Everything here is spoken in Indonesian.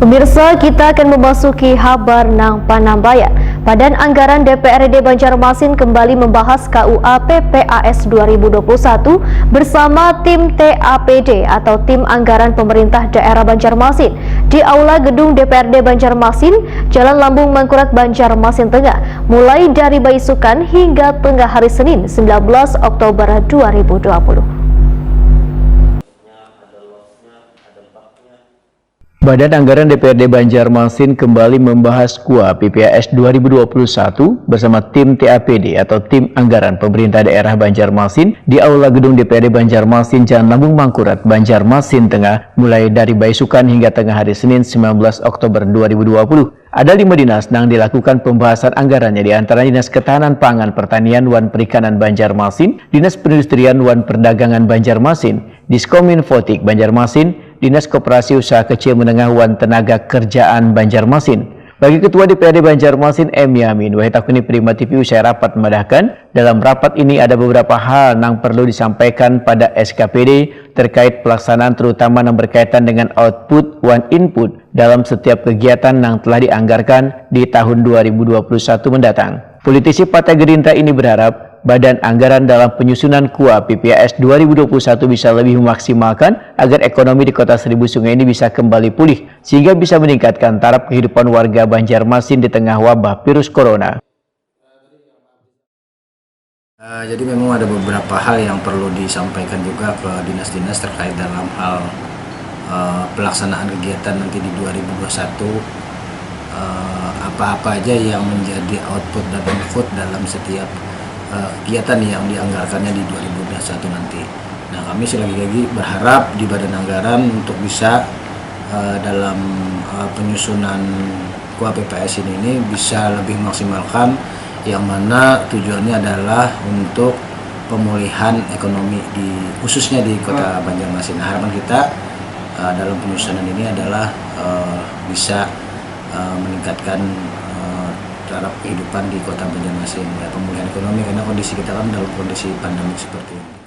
Pemirsa, kita akan memasuki kabar nang Panambayan. Badan Anggaran DPRD Banjarmasin kembali membahas KUA PPAS 2021 bersama tim TAPD atau Tim Anggaran Pemerintah Daerah Banjarmasin di Aula Gedung DPRD Banjarmasin, Jalan Lambung Mangkurat, Banjarmasin Tengah, mulai dari Baisukan hingga tengah hari Senin 19 Oktober 2020. Badan Anggaran DPRD Banjarmasin kembali membahas KUA PPAS 2021 bersama tim TAPD atau Tim Anggaran Pemerintah Daerah Banjarmasin di Aula Gedung DPRD Banjarmasin, Jalan Lambung Mangkurat, Banjarmasin Tengah, mulai dari Baisukan hingga tengah hari Senin 19 Oktober 2020. Ada 5 dinas yang dilakukan pembahasan anggarannya, di antara Dinas Ketahanan Pangan, Pertanian, Wan Perikanan Banjarmasin, Dinas Perindustrian, Wan Perdagangan Banjarmasin, Diskominfotik Banjarmasin, Dinas Koperasi Usaha Kecil Menengah, Wan Tenaga Kerjaan Banjarmasin. Bagi Ketua DPRD Banjarmasin M. Yamin, Wahid Akuni Prima TV usai rapat menambahkan, dalam rapat ini ada beberapa hal yang perlu disampaikan pada SKPD terkait pelaksanaan, terutama yang berkaitan dengan output one input dalam setiap kegiatan yang telah dianggarkan di tahun 2021 mendatang. Politisi Partai Gerindra ini berharap Badan Anggaran dalam penyusunan KUA PPAS 2021 bisa lebih memaksimalkan agar ekonomi di Kota Seribu Sungai ini bisa kembali pulih sehingga bisa meningkatkan taraf kehidupan warga Banjarmasin di tengah wabah virus corona. Jadi memang ada beberapa hal yang perlu disampaikan juga ke dinas-dinas terkait dalam hal pelaksanaan kegiatan nanti di 2021. Apa-apa aja yang menjadi output dan input dalam setiap kegiatan yang dianggarkannya di 2021 nanti. Nah, kami lagi berharap di Badan Anggaran untuk bisa dalam penyusunan KUA PPAS ini bisa lebih maksimalkan, yang mana tujuannya adalah untuk pemulihan ekonomi khususnya di Kota Banjarmasin. Harapan kita dalam penyusunan ini adalah bisa meningkatkan taraf kehidupan di Kota Banjarmasin, ya, pemulihan ekonomi, karena kondisi kita kan dalam kondisi pandemi seperti ini.